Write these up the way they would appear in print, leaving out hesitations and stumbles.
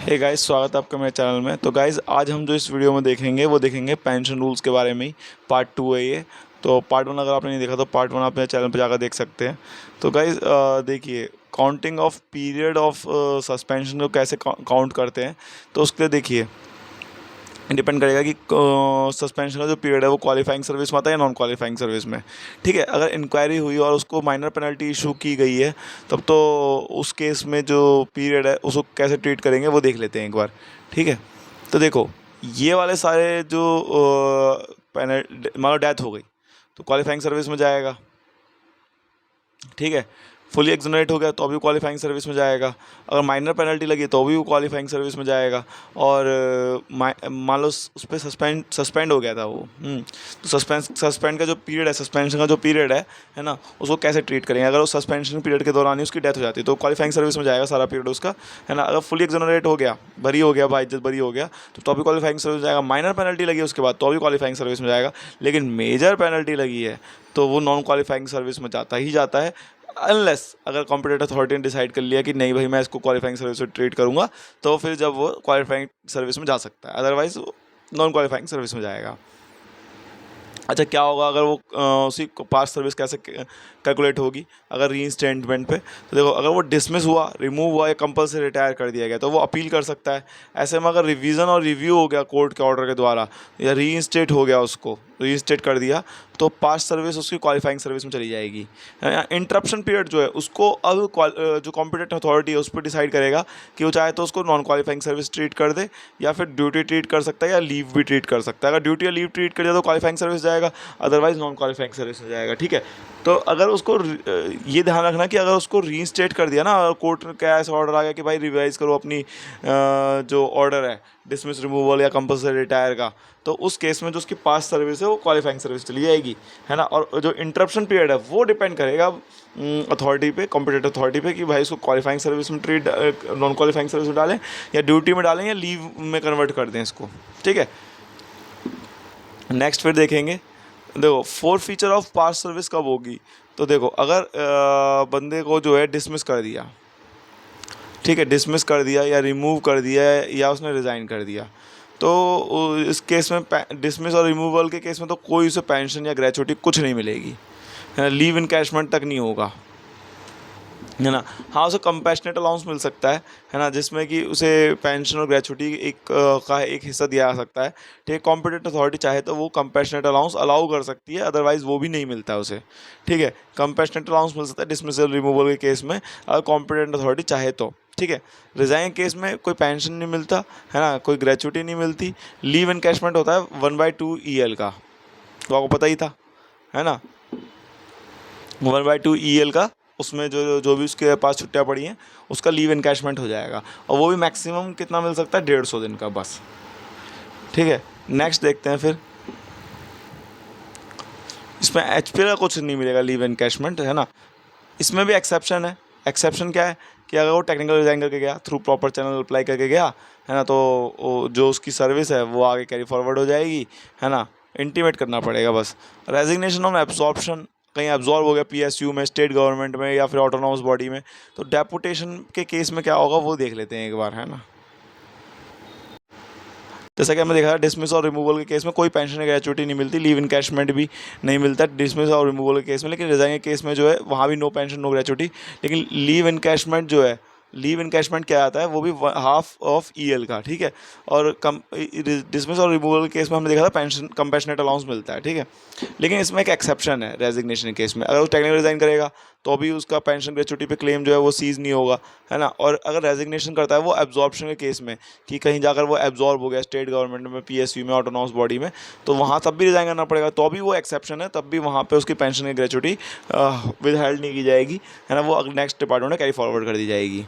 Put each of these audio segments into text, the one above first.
Hey guys, स्वागत है आपका मेरे चैनल में। तो गाइस, आज हम जो इस वीडियो में देखेंगे वो देखेंगे पेंशन रूल्स के बारे में ही। पार्ट 2 है ये। तो पार्ट 1 अगर आपने नहीं देखा तो पार्ट 1 आप मेरे चैनल पर जाकर देख सकते हैं। तो गाइस देखिए, counting of period of suspension को कैसे काउंट करते हैं। तो उसके लिए देखिए, डिपेंड करेगा कि सस्पेंशन का जो पीरियड है वो क्वालिफाइंग सर्विस में आता है या नॉन क्वालिफाइंग सर्विस में। ठीक है, अगर इंक्वायरी हुई और उसको माइनर पेनल्टी इशू की गई है तब तो उस केस में जो पीरियड है उसको कैसे ट्रीट करेंगे वो देख लेते हैं एक बार। ठीक है, तो देखो, ये वाले सारे जो पेनल मान लो डेथ हो गई तो क्वालिफाइंग सर्विस में जाएगा। ठीक है, फुली एक्सोनरेट हो गया तो भी क्वालिफाइंग सर्विस में जाएगा। अगर माइनर पेनल्टी लगी तो भी वो क्वालिफाइंग सर्विस में जाएगा। और मान लो उस पर सस्पेंड हो गया था वो, तो सस्पेंड का जो पीरियड है, सस्पेंशन का जो पीरियड है ना, उसको कैसे ट्रीट करेंगे। अगर उस सस्पेंशन पीरियड के दौरान ही उसकी डेथ हो जाती है तो क्वालिफाइंग सर्विस में जाएगा सारा पीरियड उसका, है ना। अगर फुली एक्सोनरेट हो गया, बरी हो गया, बाइज्जत बरी हो गया, तो भी क्वालिफाइंग सर्विस में जाएगा। माइनर पेनल्टी लगी उसके बाद तो भी क्वालिफाइंग सर्विस में जाएगा। लेकिन मेजर पेनल्टी लगी है तो वो नॉन क्वालिफाइंग सर्विस में जाता ही जाता है, अनलेस अगर कॉम्पिटेंट अथॉरिटी ने डिसाइड कर लिया कि नहीं भाई मैं इसको क्वालिफाइंग सर्विस में ट्रीट करूंगा, तो फिर जब वो क्वालिफाइंग सर्विस में जा सकता है, अदरवाइज नॉन क्वालिफाइंग सर्विस में जाएगा। अच्छा, क्या होगा अगर वो उसी पास सर्विस कैसे कैलकुलेट होगी अगर रीइंस्टेटमेंट पे। तो देखो, अगर वो डिसमिस हुआ, रिमूव हुआ या कंपल्सरी रिटायर कर दिया गया तो वो अपील कर सकता है। ऐसे में अगर रिवीजन और रिव्यू हो गया कोर्ट के ऑर्डर के द्वारा या रीइंस्टेट हो गया, उसको रीइंस्टेट कर दिया, तो पास्ट सर्विस उसकी क्वालिफाइंग सर्विस में चली जाएगी। इंटरप्शन पीरियड जो है उसको अब जो कॉम्पिटेंट अथॉरिटी है उस पर डिसाइड करेगा कि वो चाहे तो उसको नॉन क्वालिफाइंग सर्विस ट्रीट कर दे या फिर ड्यूटी ट्रीट कर सकता है या लीव भी ट्रीट कर सकता है। अगर ड्यूटी या लीव ट्रीट कर दिया तो क्वालिफाइंग सर्विस जाएगा, अदरवाइज नॉन क्वालिफाइंग सर्विस में जाएगा। ठीक है, तो अगर उसको ये ध्यान रखना कि अगर उसको रीइंस्टेट कर दिया ना, अगर कोर्ट का ऐसा ऑर्डर आ गया कि भाई रिवाइज करो अपनी जो ऑर्डर है डिसमिस, रिमूवल या कंपल्सरी रिटायर का, तो उस केस में जो उसकी पास्ट सर्विस है वो क्वालिफाइंग सर्विस चली जाएगी, है ना। और जो इंटरप्शन पीरियड है वो डिपेंड करेगा अथॉरिटी पे, कॉम्पिटेंट अथॉरिटी पे, कि भाई इसको क्वालिफाइंग सर्विस में ट्रीट, नॉन क्वालिफाइंग सर्विस में डालें या ड्यूटी में डालें या लीव में कन्वर्ट कर दें इसको। ठीक है, नेक्स्ट फिर देखेंगे। देखो, four feature of past service कब होगी। तो देखो, अगर बंदे को जो है डिसमिस कर दिया, ठीक है, डिसमिस कर दिया या रिमूव कर दिया या उसने रिज़ाइन कर दिया, तो इस केस में डिसमिस और रिमूवल के केस में तो कोई उसे पेंशन या ग्रेचुइटी कुछ नहीं मिलेगी, है ना। लीव इनकैशमेंट तक नहीं होगा, है ना। हाँ, उसे कंपैशनेट अलाउंस मिल सकता है ना, जिसमें कि उसे पेंशन और ग्रेचुइटी का एक हिस्सा दिया जा सकता है। ठीक है, कॉम्पिटेंट अथॉरिटी चाहे तो वो कंपैशनेट अलाउंस अलाउ कर सकती है, अदरवाइज वो भी नहीं मिलता है उसे। ठीक है, कंपैशनेट अलाउंस मिल सकता है डिसमिसल रिमूवल के केस में अगर कॉम्पिटेंट अथॉरिटी चाहे तो। ठीक है, रिजाइन केस में कोई पेंशन नहीं मिलता, है ना, कोई ग्रेचुइटी नहीं मिलती। लीव इनकैशमेंट होता है 1/2 EL का, तो आपको पता ही था, है ना। 1/2 EL का, उसमें जो जो भी उसके पास छुट्टियाँ पड़ी हैं उसका लीव इनकैशमेंट हो जाएगा, और वो भी मैक्सिमम कितना मिल सकता है, 150 दिन का बस। ठीक है, नेक्स्ट देखते हैं फिर। इसमें HP का कुछ नहीं मिलेगा लीव इनकैशमेंट, है ना। इसमें भी एक्सेप्शन है। एक्सेप्शन क्या है कि अगर वो टेक्निकल रिजाइन करके गया, थ्रू प्रॉपर चैनल अप्लाई करके गया, है ना, तो जो उसकी सर्विस है वो आगे कैरी फॉरवर्ड हो जाएगी, है ना। इंटीमेट करना पड़ेगा बस। रेजिग्नेशन ऑन एब्जॉर्प्शन, कहीं एब्जॉर्ब हो गया PSU में, स्टेट गवर्नमेंट में या फिर ऑटोनॉमस बॉडी में, तो डेपुटेशन के केस में क्या होगा वो देख लेते हैं एक बार, है ना। जैसा कि हमने देखा, डिसमिस और रिमूवल के केस में कोई पेंशन या ग्रेचुइटी नहीं मिलती, लीव इनकैशमेंट भी नहीं मिलता डिसमिस और रिमूवल के केस में। लेकिन रिजाइन के केस में जो है वहाँ भी नो पेंशन नो ग्रेचुइटी, लेकिन लीव इनकैशमेंट जो है, लीव इनकैशमेंट क्या आता है, वो भी हाफ ऑफ EL का। ठीक है, और डिसमिस और रिमूवल के केस में हमने देखा था पेंशन कंपैशनेट अलाउंस मिलता है। ठीक है, लेकिन इसमें एक एक्सेप्शन है रेजिग्नेशन के केस में, अगर वो टेक्निकल रिजाइन करेगा तो भी उसका पेंशन ग्रेचुइटी पे क्लेम जो है वो सीज नहीं होगा, है ना। और अगर रेजिग्नेशन करता है वो एब्जॉर्प्शन के केस में, कि कहीं जाकर वो एब्जॉर्ब हो गया स्टेट गवर्नमेंट में, PSU में, ऑटोनॉमस बॉडी में, तो वहाँ तब भी रिजाइन करना पड़ेगा, तो भी वो एक्सेप्शन है, तब भी वहाँ पे उसकी पेंशन की ग्रेचुइटी विद हेल्ड नहीं की जाएगी, है ना। वो नेक्स्ट डिपार्टमेंट में कैरी फॉरवर्ड कर दी जाएगी।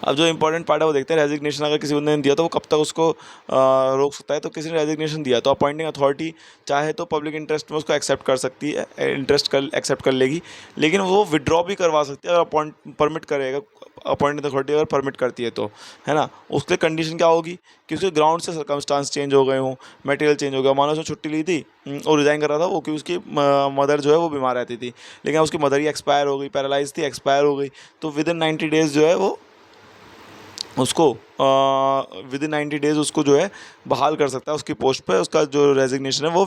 अब जो इंपॉर्टेंट पार्ट है वो देखते हैं। रेजिग्नेशन अगर किसी बंदे ने दिया तो वो कब तक उसको रोक सकता है। तो किसी ने रेजिग्नेशन दिया तो अपॉइंटिंग अथॉरिटी चाहे तो पब्लिक इंटरेस्ट में उसको एक्सेप्ट कर सकती है, इंटरेस्ट कर एक्सेप्ट कर लेगी, लेकिन वो विड्रॉ भी करवा सकती है अगर परमिट करेगा, अपॉइंटिंग अथॉरिटी अगर परमिट करती है तो, है ना। उसके कंडीशन क्या होगी कि उसके ग्राउंड से सर्कमस्टांस चेंज हो गए हों, मटेरियल चेंज हो गया, मानो उसने छुट्टी ली थी और रिज़ाइन कर रहा था वो, कि उसकी मदर जो है वो बीमार रहती थी, लेकिन उसकी मदर ही एक्सपायर हो गई, पैरालाइज थी, एक्सपायर हो गई, तो विद इन 90 डेज़ जो है वो उसको विद इन 90 डेज़ उसको जो है बहाल कर सकता है उसकी पोस्ट पे, उसका जो रेजिग्नेशन है वो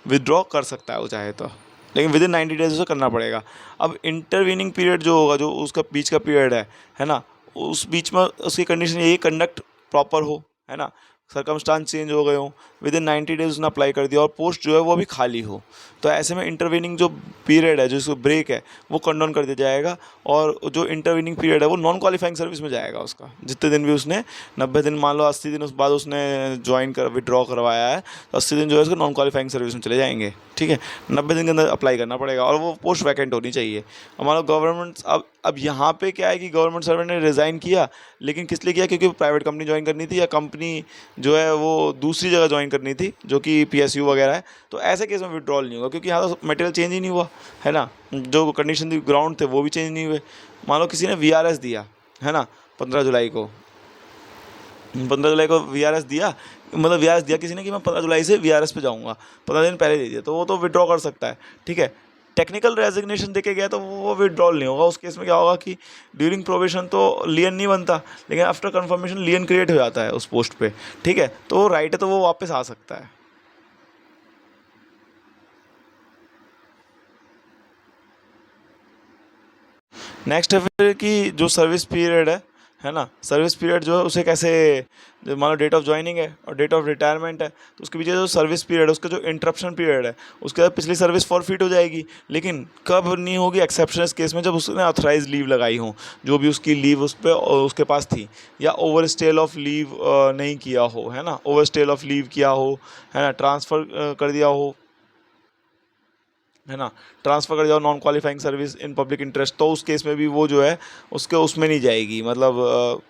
विदड्रॉ कर सकता है वो चाहे तो, लेकिन विद इन 90 डेज़ उसे करना पड़ेगा। अब इंटरवीनिंग पीरियड जो होगा, जो उसका बीच का पीरियड है ना, उस बीच में उसकी कंडीशन यही कंडक्ट प्रॉपर हो, है ना, सरकमस्टांस चेंज हो गए हो, विद इन 90 डेज उसने अप्लाई कर दिया और पोस्ट जो है वो अभी खाली हो, तो ऐसे में इंटरवीनिंग जो पीरियड है, जो इसको ब्रेक है, वो कंडोन कर दिया जाएगा और जो इंटरवीनिंग पीरियड है वो नॉन क्वालिफाइंग सर्विस में जाएगा उसका। जितने दिन भी उसने 90 दिन, मान लो 80 दिन उस बाद उसने ज्वाइन कर विड्रॉ करवाया है, तो 80 दिन जो है उसको नॉन क्वालिफाइंग सर्विस में चले जाएंगे। ठीक है, 90 दिन के अंदर अप्लाई करना पड़ेगा और वो पोस्ट वैकेंट होनी चाहिए। अब मान लो गवर्नमेंट, अब यहाँ पे क्या है कि गवर्नमेंट सर्वेंट ने रिज़ाइन किया, लेकिन किस लिए किया, क्योंकि प्राइवेट कंपनी ज्वाइन करनी थी या कंपनी जो है वो दूसरी जगह ज्वाइन करनी थी जो कि PSU वगैरह है, तो ऐसे केस में विड्रॉल नहीं होगा, क्योंकि यहाँ तो मटेरियल चेंज ही नहीं हुआ, है ना, जो कंडीशन थी, ग्राउंड थे वो भी चेंज नहीं हुए। मान लो किसी ने VRS दिया, है ना, 15 जुलाई को VRS दिया, मतलब VRS दिया किसी ने कि मैं 15 जुलाई से VRS पे जाऊँगा, 15 दिन पहले दे दिया, तो वो तो विड्रॉ कर सकता है। ठीक है, टेक्निकल रेजिग्नेशन देके गया तो वो विड्रॉल नहीं होगा। उस केस में क्या होगा कि ड्यूरिंग प्रोबेशन तो लियन नहीं बनता, लेकिन आफ्टर कंफर्मेशन लियन क्रिएट हो जाता है उस पोस्ट पे। ठीक है, तो वो राइट है, तो वो वापस आ सकता है। नेक्स्ट है फिर कि जो सर्विस पीरियड है ना, सर्विस पीरियड जो है उसे कैसे, मान लो डेट ऑफ ज्वाइनिंग है और डेट ऑफ रिटायरमेंट है, तो उसके पीछे जो सर्विस पीरियड है, उसका जो इंटरप्शन पीरियड है, उसके बाद पिछली सर्विस फॉरफिट हो जाएगी। लेकिन कब नहीं होगी, एक्सेप्शनल केस में, जब उसने ऑथराइज लीव लगाई हो, जो भी उसकी लीव उस पर उसके पास थी, या ओवर स्टेल ऑफ लीव नहीं किया हो, है ना, ओवर स्टेल ऑफ लीव किया हो, है ना, ट्रांसफ़र कर दिया हो, है ना, ट्रांसफ़र कर जाओ non qualifying service in public interest, तो उस केस में भी वो जो है उसके उसमें नहीं जाएगी, मतलब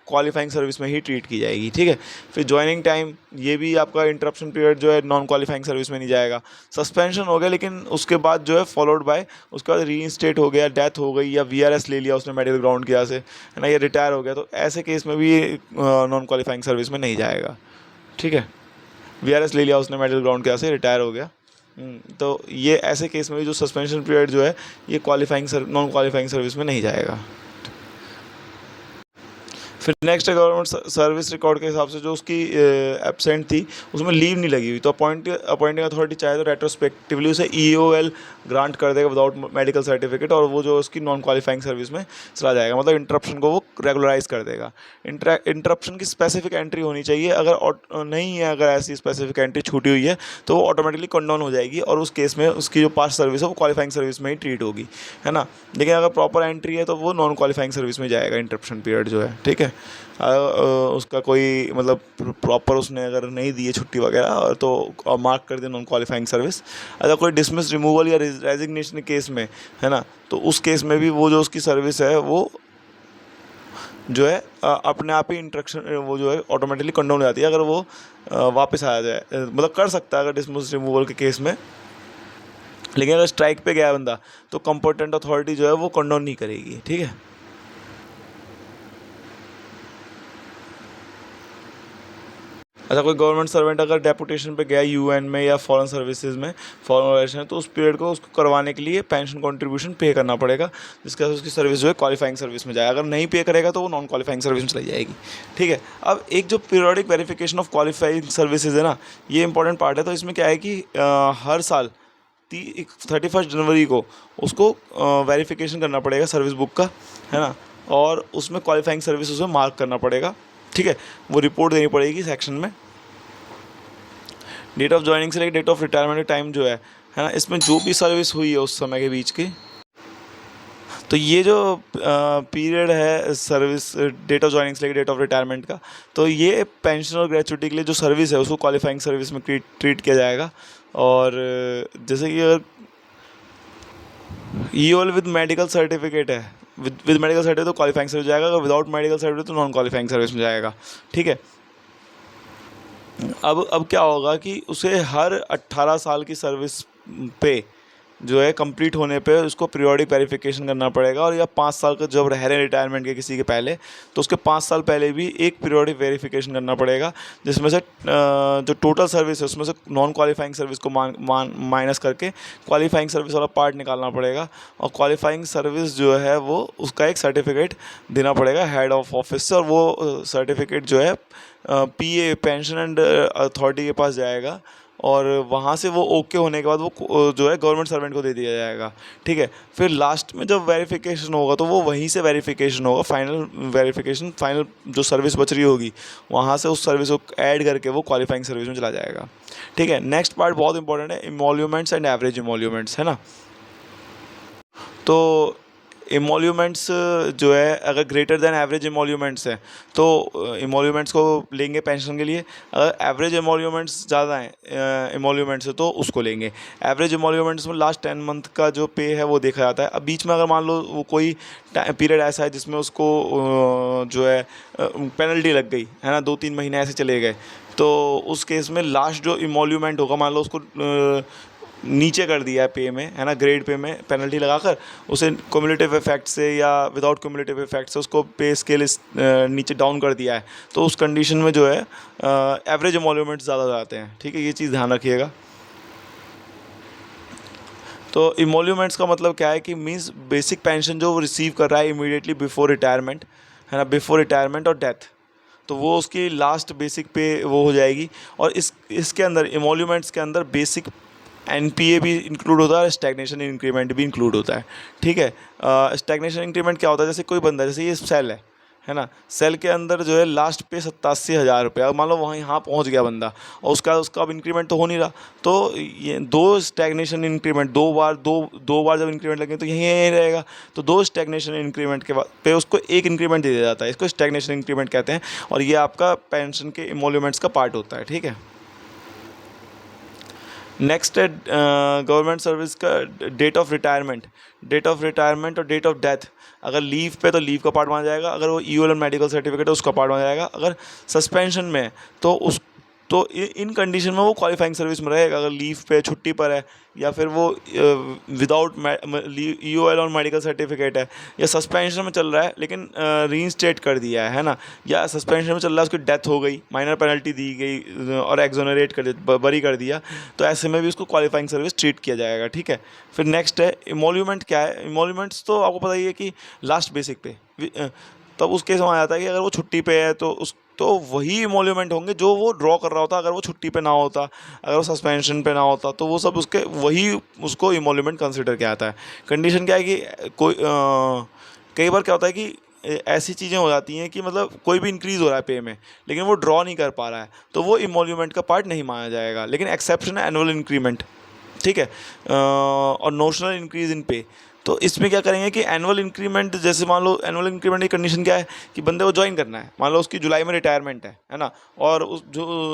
क्वालिफाइंग सर्विस में ही ट्रीट की जाएगी। ठीक है, फिर ज्वाइनिंग टाइम, ये भी आपका इंटरप्शन पीरियड जो है नॉन क्वालिफाइंग सर्विस में नहीं जाएगा। सस्पेंशन हो गया, लेकिन उसके बाद जो है फॉलोड बाय, उसके बाद रीइंस्टेट हो गया, डेथ हो गई, या VRS ले लिया उसने मेडिकल ग्राउंड की वजह से, है ना, या रिटायर हो गया, तो ऐसे केस में भी नॉन क्वालिफाइंग सर्विस में नहीं जाएगा। ठीक है, VRS ले लिया उसने मेडिकल ग्राउंड की वजह से, रिटायर हो गया। तो ये ऐसे केस में भी जो सस्पेंशन पीरियड जो है ये नॉन क्वालिफाइंग सर्विस में नहीं जाएगा। फिर नेक्स्ट है गवर्नमेंट सर्विस रिकॉर्ड के हिसाब से जो उसकी एब्सेंट थी, उसमें लीव नहीं लगी हुई, तो अपॉइंटिंग अथॉरिटी चाहे तो रेट्रोस्पेक्टिवली उसे EOL ग्रांट कर देगा विदाउट मेडिकल सर्टिफिकेट, और वो जो उसकी नॉन क्वालिफाइंग सर्विस में चला जाएगा, मतलब इंटरप्शन को वो रेगुलराइज कर देगा। इंटरप्शन की स्पेसिफिक एंट्री होनी चाहिए, अगर नहीं है, अगर ऐसी स्पेसिफिक एंट्री छूटी हुई है तो वो ऑटोमेटिकली कंडाउन हो जाएगी, और उस केस में उसकी जो पास्ट सर्विस है वो क्वालिफाइंग सर्विस में ही ट्रीट होगी, है ना। लेकिन अगर प्रॉपर एंट्री है तो वो नॉन क्वालिफाइंग सर्विस में जाएगा इंटरप्शन पीरियड जो है। ठीक है, उसका कोई मतलब प्रॉपर उसने अगर नहीं दी है छुट्टी वगैरह, और तो मार्क कर दिया नॉन क्वालिफाइंग सर्विस। अगर कोई डिसमिस, रिमूवल या रेजिग्नेशन केस में, है ना, तो उस केस में भी वो जो उसकी सर्विस है वो जो है अपने आप ही इंट्रक्शन वो जो है ऑटोमेटिकली कंडाउन हो जाती है, अगर वो वापस आ जाए, मतलब कर सकता है अगर डिसमिस रिमूवल के केस में। लेकिन अगर स्ट्राइक पे गया बंदा तो कंपटेंट अथॉरिटी जो है वो कंडाउन नहीं करेगी। ठीक है, अच्छा, कोई गवर्नमेंट सर्वेंट अगर डेपुटेशन पे गया UN में या फॉरेन सर्विसेज में, फॉरेन ऑर्गेनाइजेशन में, तो उस पीरियड को उसको करवाने के लिए पेंशन कंट्रीब्यूशन पे करना पड़ेगा, जिसके वजह से उसकी सर्विस जो है क्वालिफाइंग सर्विस में जाए। अगर नहीं पे करेगा तो वो नॉन क्वालिफाइंग सर्विस में चली जाएगी। ठीक है, अब एक जो periodic verification of qualifying services है ना, ये इंपॉर्टेंट पार्ट है। तो इसमें क्या है कि हर साल 31 जनवरी को उसको वेरिफिकेशन करना पड़ेगा सर्विस बुक का, है ना, और उसमें क्वालिफाइंग सर्विस उसमें मार्क करना पड़ेगा। ठीक है, वो रिपोर्ट देनी पड़ेगी सेक्शन में। डेट ऑफ ज्वाइनिंग से लेकर डेट ऑफ रिटायरमेंट टाइम जो है ना, इसमें जो भी सर्विस हुई है उस समय के बीच की, तो ये जो पीरियड है सर्विस, डेट ऑफ ज्वाइनिंग से लेकर डेट ऑफ रिटायरमेंट का, तो ये पेंशन और ग्रेचुइटी के लिए जो सर्विस है उसको क्वालिफाइंग सर्विस में ट्रीट किया जाएगा। और जैसे कि अगर EOL विद मेडिकल सर्टिफिकेट है, विद मेडिकल सर्टिफिकेट तो क्वालिफाइंग सर्विस जाएगा, अगर विदाउट मेडिकल सर्टिफिकेट तो नॉन क्वालिफाइंग सर्विस में जाएगा। ठीक है, अब क्या होगा कि उसे हर 18 साल की सर्विस पे जो है कंप्लीट होने पे उसको पीरियोडिक वेरिफिकेशन करना पड़ेगा। और या 5 साल का जब रह रहे रिटायरमेंट के किसी के पहले, तो उसके 5 साल पहले भी एक पीरियोडिक वेरिफिकेशन करना पड़ेगा, जिसमें से जो टोटल सर्विस है उसमें से नॉन क्वालिफाइंग सर्विस को माइनस करके क्वालिफाइंग सर्विस वाला पार्ट निकालना पड़ेगा। और क्वालिफाइंग सर्विस जो है वो उसका एक सर्टिफिकेट देना पड़ेगा हेड ऑफ ऑफिस से, और वो सर्टिफिकेट जो है पीए पेंशन एंड अथॉरिटी के पास जाएगा, और वहाँ से वो ओके होने के बाद वो जो है गवर्नमेंट सर्वेंट को दे दिया जाएगा। ठीक है, फिर लास्ट में जब वेरिफिकेशन होगा तो वो वहीं से वेरिफिकेशन होगा, फाइनल वेरिफिकेशन, फाइनल जो सर्विस बच रही होगी वहाँ से उस सर्विस को ऐड करके वो क्वालिफाइंग सर्विस में चला जाएगा। ठीक है, नेक्स्ट पार्ट बहुत इंपॉर्टेंट है, इमोल्यूमेंट्स एंड एवरेज इमोल्यूमेंट्स, है ना। तो इमोल्यूमेंट्स जो है अगर ग्रेटर देन एवरेज इमोल्यूमेंट्स हैं तो इमोल्यूमेंट्स को लेंगे पेंशन के लिए। अगर एवरेज इमोल्यूमेंट्स ज़्यादा हैं इमोल्यूमेंट्स से तो उसको लेंगे। एवरेज इमोल्यूमेंट्स में लास्ट 10 मंथ का जो पे है वो देखा जाता है। अब बीच में अगर मान लो वो कोई पीरियड ऐसा है जिसमें उसको जो है पेनल्टी लग गई है ना, 2-3 महीने ऐसे चले गए, तो उस केस में लास्ट जो इमोल्यूमेंट होगा, मान लो उसको नीचे कर दिया है पे में, है ना, ग्रेड पे में पेनल्टी लगाकर उसे क्युमुलेटिव इफेक्ट से या विदाउट क्युमुलेटिव इफेक्ट से उसको पे स्केल नीचे डाउन कर दिया है, तो उस कंडीशन में जो है एवरेज इमोल्यूमेंट ज़्यादा जाते हैं। ठीक है, ये चीज़ ध्यान रखिएगा। तो इमोल्यूमेंट्स का मतलब क्या है कि मींस बेसिक पेंशन जो वो रिसीव कर रहा है इमीडिएटली बिफोर रिटायरमेंट, है ना, बिफोर रिटायरमेंट और डेथ, तो वो उसकी लास्ट बेसिक पे वो हो जाएगी। और इसके अंदर इमोल्यूमेंट्स के अंदर बेसिक एनपीए भी इंक्लूड होता है, स्टैग्नेशन इंक्रीमेंट भी इंक्लूड होता है। ठीक है, स्टैग्नेशन इंक्रीमेंट क्या होता है, जैसे कोई बंदा, जैसे ये सेल है ना, सेल के अंदर जो है लास्ट पे 87,000 रुपये, मान लो वहाँ यहाँ पहुँच गया बंदा और उसका अब इंक्रीमेंट तो हो नहीं रहा, तो ये 2 स्टैग्नेशन इंक्रीमेंट, दो बार जब इंक्रीमेंट लगे तो यहीं रहेगा। तो 2 स्टैग्नेशन इंक्रीमेंट के बाद पे उसको एक इंक्रीमेंट दे दिया जाता है, इसको स्टैग्नेशन इंक्रीमेंट कहते हैं, और ये आपका पेंशन के इमोल्यूमेंट्स का पार्ट होता है। ठीक है, नेक्स्ट है गवर्नमेंट सर्विस का डेट ऑफ रिटायरमेंट और डेट ऑफ डेथ। अगर लीव पे तो लीव का पार्ट माना जाएगा, अगर वो ईओएल और मेडिकल सर्टिफिकेट है उसका पार्ट माना जाएगा, अगर सस्पेंशन में है तो इन कंडीशन में वो क्वालिफाइंग सर्विस में रहेगा। अगर लीव पे छुट्टी पर है, या फिर वो विदाउट ईओएल और मेडिकल सर्टिफिकेट है, या सस्पेंशन में चल रहा है लेकिन रीइंस्टेट कर दिया है ना, या सस्पेंशन में चल रहा है उसकी डेथ हो गई, माइनर पेनल्टी दी गई और एक्सोनरेट कर दिया, बरी कर दिया, तो ऐसे में भी उसको क्वालिफाइंग सर्विस ट्रीट किया जाएगा। ठीक है, फिर नेक्स्ट है इमोल्यूमेंट। क्या है इमोल्यूमेंट्स, तो आपको पता ही है कि लास्ट बेसिक पे तब उस केस में आ जाता है कि अगर वो छुट्टी पे है तो वही इमोल्यूमेंट होंगे जो वो ड्रॉ कर रहा होता। अगर वो छुट्टी पे ना होता, अगर वो सस्पेंशन पे ना होता, तो वो सब उसके वही उसको इमोल्यूमेंट कंसिडर किया जाता है। कंडीशन क्या है कि कई बार क्या होता है कि ऐसी चीज़ें हो जाती हैं कि मतलब कोई भी इंक्रीज़ हो रहा है पे में लेकिन वो ड्रॉ नहीं कर पा रहा है, तो वो इमोल्यूमेंट का पार्ट नहीं माना जाएगा। लेकिन एक्सेप्शन है एनुअल इंक्रीमेंट। ठीक है, और नोशनल इंक्रीज इन पे। तो इसमें क्या करेंगे कि एनुअल इंक्रीमेंट, जैसे मान लो एनुअल इंक्रीमेंट की कंडीशन क्या है कि बंदे को ज्वाइन करना है, मान लो उसकी जुलाई में रिटायरमेंट है ना, और उस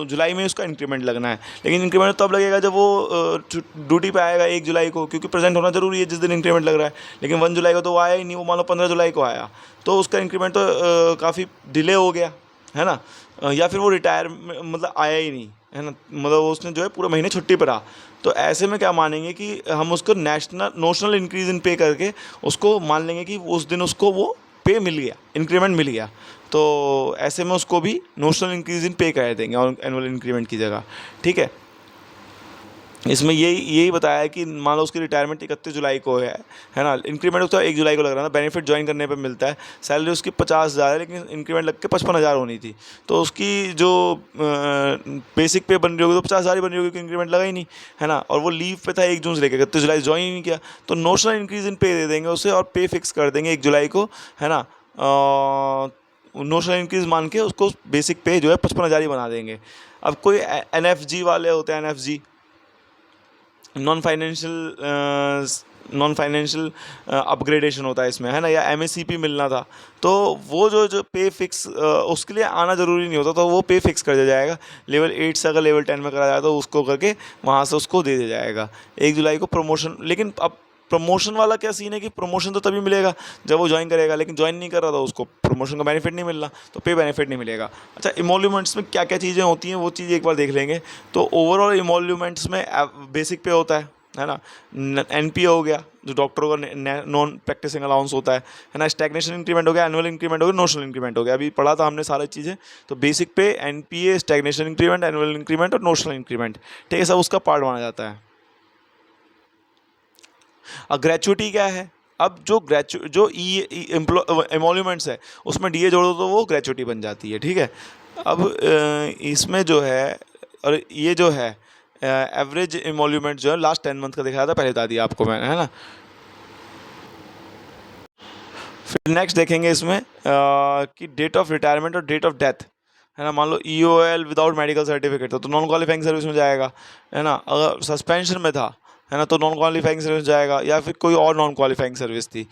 जुलाई में उसका इंक्रीमेंट लगना है, लेकिन इंक्रीमेंट तब लगेगा जब वो ड्यूटी पे आएगा 1 जुलाई को, क्योंकि प्रेजेंट होना जरूरी है जिस दिन इंक्रीमेंट लग रहा है। लेकिन 1 जुलाई को तो वो आया ही नहीं, वो मान लो 15 जुलाई को आया, तो उसका इंक्रीमेंट तो काफ़ी डिले हो गया, है ना। या फिर वो रिटायर मतलब आया ही नहीं, है ना, मतलब उसने जो है पूरे महीने छुट्टी पर रहा, तो ऐसे में क्या मानेंगे कि हम उसको नोशनल इंक्रीज इन पे करके उसको मान लेंगे कि उस दिन उसको वो पे मिल गया, इंक्रीमेंट मिल गया, तो ऐसे में उसको भी नोशनल इंक्रीज इन पे कर देंगे और एनुअल इंक्रीमेंट की जगह। ठीक है, इसमें यही बताया है कि मान लो उसकी रिटायरमेंट 31 जुलाई को है ना, इंक्रीमेंट उसका 1 जुलाई को लग रहा था, बेनिफिट ज्वाइन करने पे मिलता है, सैलरी उसकी 50,000 है लेकिन इंक्रीमेंट लग के 55,000 होनी थी, तो उसकी जो बेसिक पे बन रही होगी तो 50,000 ही बन रही होगी, क्योंकि इंक्रीमेंट लगा ही नहीं, है ना। और वो लीव पे था 1 जून से लेकर 31 जुलाई, ज्वाइन ही नहीं किया, तो नोशनल इंक्रीज इन पे दे देंगे उसे और पे फिक्स कर देंगे 1 जुलाई को, है ना। नोशनल इंक्रीज मान के उसको बेसिक पे जो है 55,000 ही बना देंगे। अब कोई NFG वाले होते हैं, NFG नॉन फाइनेंशियल अपग्रेडेशन होता है इसमें, है ना, या MACP मिलना था, तो वो जो पे फिक्स उसके लिए आना ज़रूरी नहीं होता, तो वो पे फिक्स कर दिया जाएगा। लेवल 8 से अगर लेवल 10 में करा जाए तो उसको करके वहाँ से उसको दे दिया जाएगा 1 जुलाई को प्रमोशन। लेकिन अब प्रमोशन वाला क्या सीन है कि प्रमोशन तो तभी मिलेगा जब वो ज्वाइन करेगा, लेकिन ज्वाइन नहीं कर रहा था उसको प्रमोशन का बेनिफिट नहीं मिल रहा, तो पे बेनिफिट नहीं मिलेगा। अच्छा, इमोल्यूमेंट्स में क्या क्या चीज़ें होती हैं वो चीज़ एक बार देख लेंगे। तो ओवरऑल इमोल्यूमेंट्स में बेसिक पे होता है, है ना। NPA हो गया जो डॉक्टरों का नॉन प्रैक्टिसिंग अलाउंस होता है ना। स्टैग्नेशन इंक्रीमेंट हो गया, एनुअल इंक्रीमेंट हो गया, नोशनल इंक्रीमेंट हो गया। अभी पढ़ा था हमने सारी चीज़ें। तो बेसिक पे NPA, stagnation increment, annual increment और नोशनल इंक्रीमेंट, ठीक है, सब उसका पार्ट माना जाता है। अब ग्रेचुइटी क्या है? अब जो एमोल्यूमेंट्स है उसमें DA जोड़ दो तो वो ग्रेचुइटी बन जाती है, ठीक है। अब इसमें जो है, और ये जो है एवरेज एमोल्यूमेंट जो है लास्ट 10 मंथ का दिखाया था, पहले बता दिया आपको मैंने, है ना। फिर नेक्स्ट देखेंगे इसमें कि डेट ऑफ रिटायरमेंट और डेट ऑफ डेथ, है ना। मान लो EOL विदाउट मेडिकल सर्टिफिकेट था तो नॉन क्वालिफाइंग सर्विस में जाएगा, है ना। अगर सस्पेंशन में था, है ना, तो नॉन क्वालिफाइंग सर्विस जाएगा, या फिर कोई और नॉन क्वालिफाइंग सर्विस थी।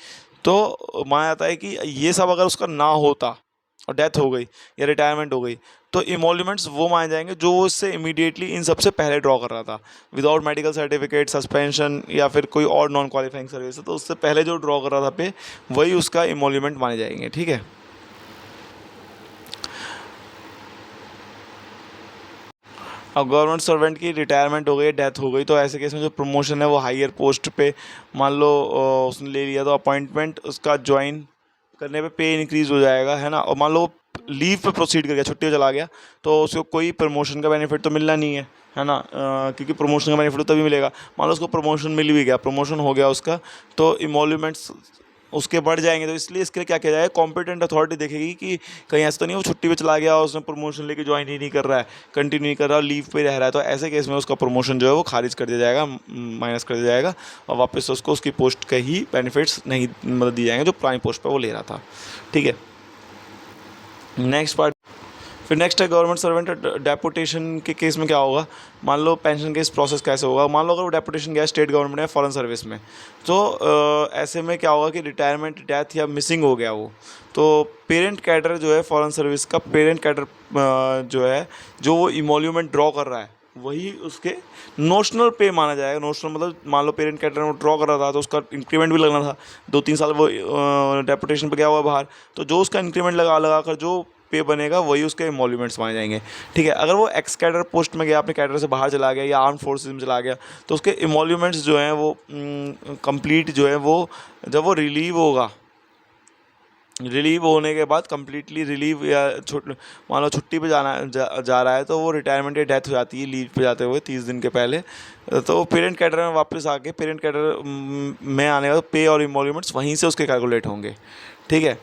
तो माना जाता है कि ये सब अगर उसका ना होता और डेथ हो गई या रिटायरमेंट हो गई तो इमोल्यूमेंट्स वो माने जाएंगे जो वो इससे इमीडिएटली इन सबसे पहले ड्रॉ कर रहा था। विदाउट मेडिकल सर्टिफिकेट, सस्पेंशन या फिर कोई और नॉन क्वालिफाइंग सर्विस है तो उससे पहले जो ड्रॉ कर रहा था पे, वही उसका इमोल्यूमेंट माने जाएंगे, ठीक है। अब गवर्नमेंट सर्वेंट की रिटायरमेंट हो गई, डेथ हो गई, तो ऐसे केस में जो प्रमोशन है वो हायर पोस्ट पे मान लो उसने ले लिया तो अपॉइंटमेंट उसका ज्वाइन करने पे इंक्रीज़ हो जाएगा, है ना। और मान लो लीव पे प्रोसीड कर गया, छुट्टी पे चला गया, तो उसको कोई प्रमोशन का बेनिफिट तो मिलना नहीं है ना। क्योंकि प्रमोशन का बेनिफिट तो तभी मिलेगा मान लो उसको प्रमोशन मिल भी गया, प्रमोशन हो गया उसका, तो इमोल्यूमेंट्स उसके बढ़ जाएंगे। तो इसलिए इसके लिए क्या किया जाएगा, कॉम्पिटेंट अथॉरिटी देखेगी कि कहीं ऐसा तो नहीं वो छुट्टी पे चला गया और उसने प्रमोशन लेके ज्वाइन ही नहीं कर रहा है, कंटिन्यू नहीं कर रहा, लीव पे रह रहा है, तो ऐसे केस में उसका प्रमोशन जो है वो खारिज कर दिया जाएगा, माइनस कर दिया जाएगा, और वापस उसको उसकी पोस्ट के ही बेनिफिट्स नहीं मतलब दिए जाएंगे जो पुरानी पोस्ट पर वो ले रहा था, ठीक है। नेक्स्ट पार्ट, फिर नेक्स्ट है गवर्नमेंट सर्वेंट डेपुटेशन के केस में क्या होगा। मान लो पेंशन केस प्रोसेस कैसे होगा, मान लो अगर वो डेपुटेशन गया स्टेट गवर्नमेंट या फॉरेन सर्विस में, तो ऐसे में क्या होगा कि रिटायरमेंट, डेथ या मिसिंग हो गया वो, तो पेरेंट कैडर जो है फॉरेन सर्विस का पेरेंट कैडर जो है, जो वो इमोल्यूमेंट ड्रॉ कर रहा है वही उसके नोशनल पे माना जाएगा। नोशनल मतलब मान लो पेरेंट कैडर में ड्रॉ कर रहा था तो उसका इंक्रीमेंट भी लगना था, 2-3 साल वो डेपुटेशन पे गया हुआ बाहर, तो जो उसका इंक्रीमेंट लगा कर जो पे बनेगा वही उसके इमोल्यूमेंट्स माने जाएंगे, ठीक है। अगर वो एक्स कैडर पोस्ट में गया, अपने कैडर से बाहर चला गया या आर्म फोर्सेज में चला गया, तो उसके इमोल्यूमेंट्स जो हैं वो कंप्लीट जो है वो जब वो रिलीव होगा, रिलीव होने के बाद कंप्लीटली रिलीव या मान लो छुट्टी पे जा रहा है तो वो रिटायरमेंट या डेथ हो जाती है लीव पे जाते हुए 30 दिन के पहले, तो पेरेंट कैडर में वापस आके पेरेंट कैडर में आने का पे और इमोल्यूमेंट्स वहीं से उसके कैलकुलेट होंगे, ठीक है।